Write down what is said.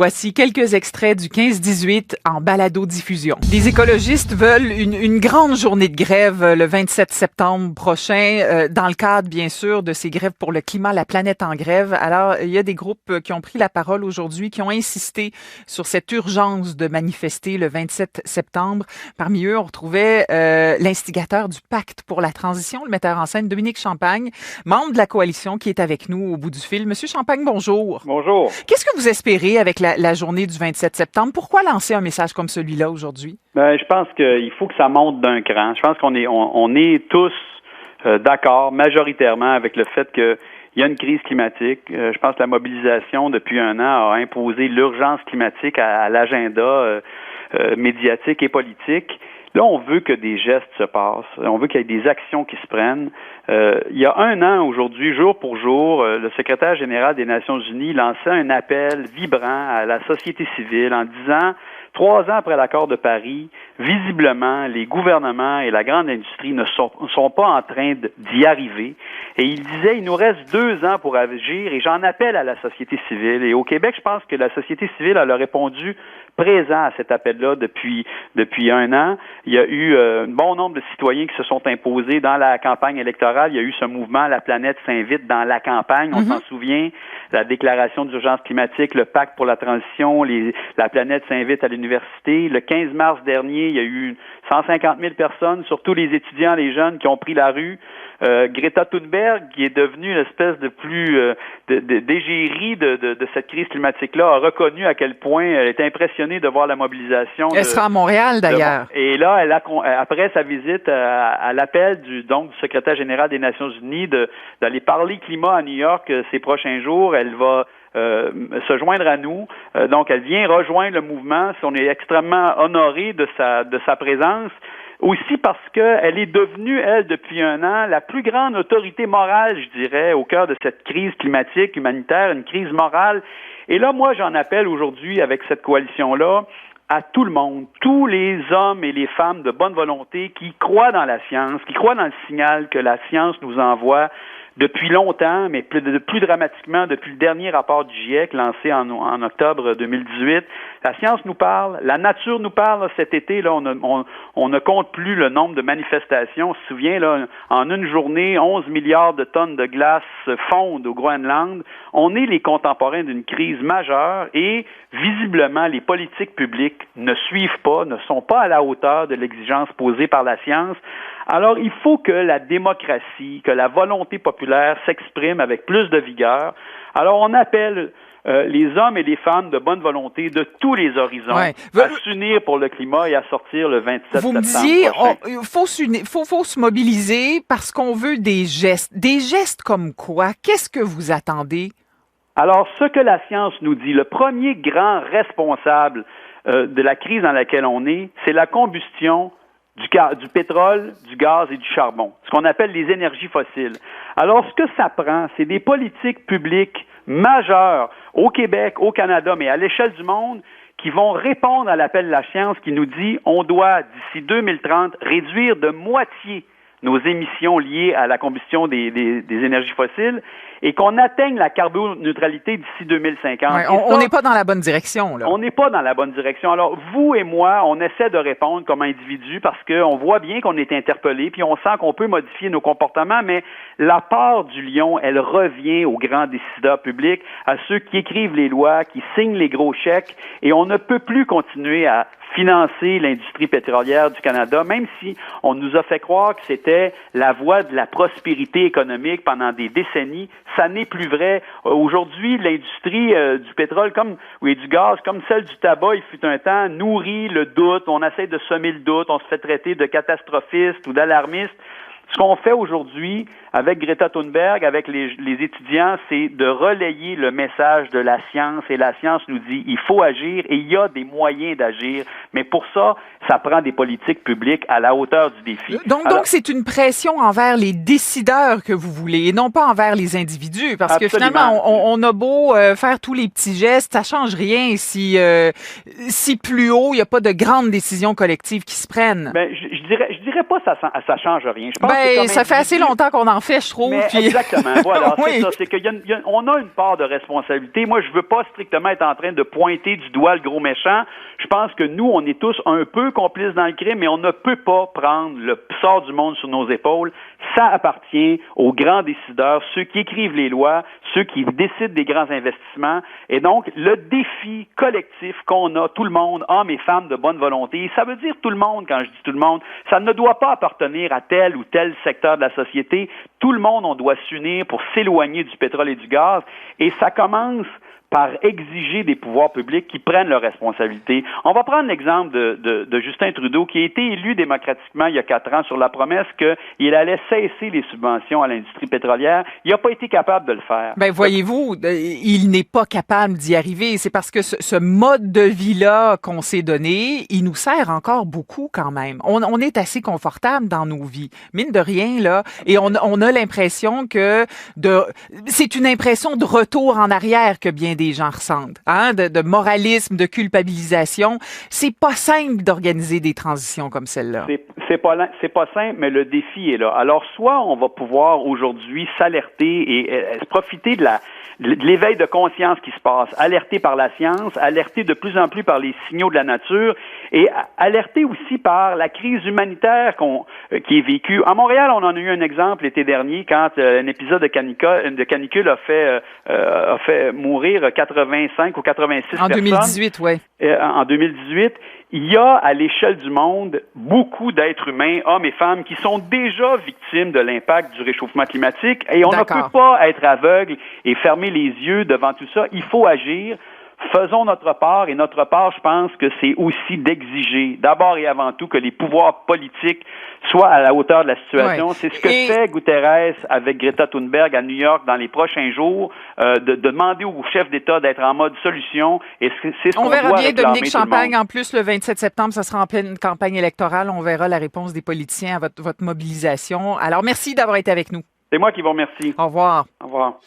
Voici quelques extraits du 15-18 en balado-diffusion. Les écologistes veulent une grande journée de grève le 27 septembre prochain, dans le cadre, bien sûr, de ces grèves pour le climat, la planète en grève. Alors, il y a des groupes qui ont pris la parole aujourd'hui, qui ont insisté sur cette urgence de manifester le 27 septembre. Parmi eux, on retrouvait l'instigateur du Pacte pour la transition, le metteur en scène Dominique Champagne, membre de la coalition qui est avec nous au bout du fil. Monsieur Champagne, bonjour. Bonjour. Qu'est-ce que vous espérez avec la journée du 27 septembre? Pourquoi lancer un message comme celui-là aujourd'hui? Je pense qu'il faut que ça monte d'un cran. Je pense qu'on est tous d'accord majoritairement avec le fait qu'il y a une crise climatique. Je pense que la mobilisation depuis un an a imposé l'urgence climatique à l'agenda médiatique et politique. Là, on veut que des gestes se passent. On veut qu'il y ait des actions qui se prennent. Il y a un an aujourd'hui, jour pour jour, le secrétaire général des Nations Unies lançait un appel vibrant à la société civile en disant 3 ans après l'accord de Paris, visiblement, les gouvernements et la grande industrie ne sont pas en train d'y arriver. Et il disait, il nous reste 2 ans pour agir et j'en appelle à la société civile. Et au Québec, je pense que la société civile, elle a répondu présent à cet appel-là depuis un an. Il y a eu un bon nombre de citoyens qui se sont imposés dans la campagne électorale. Il y a eu ce mouvement « La planète s'invite » dans la campagne. On s'en souvient, la déclaration d'urgence climatique, le pacte pour la transition, la planète s'invite à l'université. Le 15 mars dernier, il y a eu 150 000 personnes, surtout les étudiants, les jeunes, qui ont pris la rue. Greta Thunberg, qui est devenue l'espèce de plus d'égérie de cette crise climatique-là, a reconnu à quel point elle est impressionnée de voir la mobilisation. Elle sera à Montréal, d'ailleurs. Et là, après sa visite, à l'appel du secrétaire général des Nations Unies d'aller parler climat à New York ces prochains jours, elle va se joindre à nous. Donc, elle vient rejoindre le mouvement. On est extrêmement honoré de sa présence. Aussi parce qu'elle est devenue, elle, depuis un an, la plus grande autorité morale, je dirais, au cœur de cette crise climatique, humanitaire, une crise morale. Et là, moi, j'en appelle aujourd'hui, avec cette coalition-là, à tout le monde, tous les hommes et les femmes de bonne volonté qui croient dans la science, qui croient dans le signal que la science nous envoie depuis longtemps, mais plus dramatiquement depuis le dernier rapport du GIEC lancé en octobre 2018. La science nous parle, la nature nous parle. Là, cet été, là, on ne compte plus le nombre de manifestations. On se souvient, là, en une journée, 11 milliards de tonnes de glace fondent au Groenland. On est les contemporains d'une crise majeure et, visiblement, les politiques publiques ne suivent pas, ne sont pas à la hauteur de l'exigence posée par la science. Alors, il faut que la démocratie, que la volonté populaire s'exprime avec plus de vigueur. Alors, on appelle les hommes et les femmes de bonne volonté de tous les horizons à s'unir pour le climat et à sortir le 27 septembre. Vous me disiez, faut se mobiliser parce qu'on veut des gestes. Des gestes comme quoi? Qu'est-ce que vous attendez? Alors, ce que la science nous dit, le premier grand responsable de la crise dans laquelle on est, c'est la combustion du pétrole, du gaz et du charbon, ce qu'on appelle les énergies fossiles. Alors, ce que ça prend, c'est des politiques publiques majeures au Québec, au Canada, mais à l'échelle du monde, qui vont répondre à l'appel de la science qui nous dit on doit, d'ici 2030, réduire de moitié nos émissions liées à la combustion des énergies fossiles et qu'on atteigne la carboneutralité d'ici 2050. Ouais, on n'est pas dans la bonne direction, là. On n'est pas dans la bonne direction. Alors, vous et moi, on essaie de répondre comme individus parce qu'on voit bien qu'on est interpellé, puis on sent qu'on peut modifier nos comportements, mais la part du lion, elle revient aux grands décideurs publics, à ceux qui écrivent les lois, qui signent les gros chèques, et on ne peut plus continuer à financer l'industrie pétrolière du Canada, même si on nous a fait croire que c'était la voie de la prospérité économique pendant des décennies. Ça n'est plus vrai. Aujourd'hui, l'industrie du pétrole et du gaz, comme celle du tabac, il fut un temps, nourrit le doute. On essaie de semer le doute. On se fait traiter de catastrophiste ou d'alarmiste. Ce qu'on fait aujourd'hui avec Greta Thunberg, avec les étudiants, c'est de relayer le message de la science. Et la science nous dit il faut agir et il y a des moyens d'agir. Mais pour ça, ça prend des politiques publiques à la hauteur du défi. Donc c'est une pression envers les décideurs que vous voulez et non pas envers les individus. Parce que finalement, on a beau faire tous les petits gestes, ça change rien si plus haut, il n'y a pas de grandes décisions collectives qui se prennent. Ben, je dirais pas ça change rien. Je pense Ben, ça fait assez longtemps qu'on en fait, je trouve. Mais puis... Exactement, voilà, oui. c'est ça. C'est qu'on a une part de responsabilité. Moi, je veux pas strictement être en train de pointer du doigt le gros méchant. Je pense que nous, on est tous un peu complices dans le crime, mais on ne peut pas prendre le sort du monde sur nos épaules. Ça appartient aux grands décideurs, ceux qui écrivent les lois, ceux qui décident des grands investissements. Et donc, le défi collectif qu'on a, tout le monde, hommes et femmes de bonne volonté, ça veut dire tout le monde, quand je dis tout le monde, ça ne doit pas appartenir à tel ou tel secteur de la société. Tout le monde, on doit s'unir pour s'éloigner du pétrole et du gaz. Et ça commence par exiger des pouvoirs publics qui prennent leurs responsabilités. On va prendre l'exemple de Justin Trudeau, qui a été élu démocratiquement il y a 4 ans sur la promesse qu'il allait cesser les subventions à l'industrie pétrolière. Il n'a pas été capable de le faire. Ben, voyez-vous, il n'est pas capable d'y arriver. C'est parce que ce mode de vie-là qu'on s'est donné, il nous sert encore beaucoup quand même. On est assez confortable dans nos vies. Mine de rien, là. Et on a l'impression que c'est une impression de retour en arrière que bien des gens ressentent, hein, de moralisme, de culpabilisation. C'est pas simple d'organiser des transitions comme celle-là. C'est pas simple, mais le défi est là. Alors, soit on va pouvoir aujourd'hui s'alerter et profiter de l'éveil de conscience qui se passe, alerté par la science, alerté de plus en plus par les signaux de la nature et alerté aussi par la crise humanitaire qui est vécue. À Montréal, on en a eu un exemple l'été dernier quand un épisode de canicule a fait mourir 85 ou 86 personnes. En 2018, oui. En 2018, il y a à l'échelle du monde beaucoup d'êtres humains, hommes et femmes, qui sont déjà victimes de l'impact du réchauffement climatique et on ne peut pas être aveugle et fermer les yeux devant tout ça. Il faut agir. Faisons notre part et notre part, je pense que c'est aussi d'exiger, d'abord et avant tout, que les pouvoirs politiques soient à la hauteur de la situation. Ouais. C'est ce que fait Guterres avec Greta Thunberg à New York dans les prochains jours, de demander aux chefs d'État d'être en mode solution. Et c'est ce qu'on doit réclamer. On verra bien Dominique Champagne. En plus, le 27 septembre, ça sera en pleine campagne électorale. On verra la réponse des politiciens à votre mobilisation. Alors, merci d'avoir été avec nous. C'est moi qui vous remercie. Au revoir. Au revoir.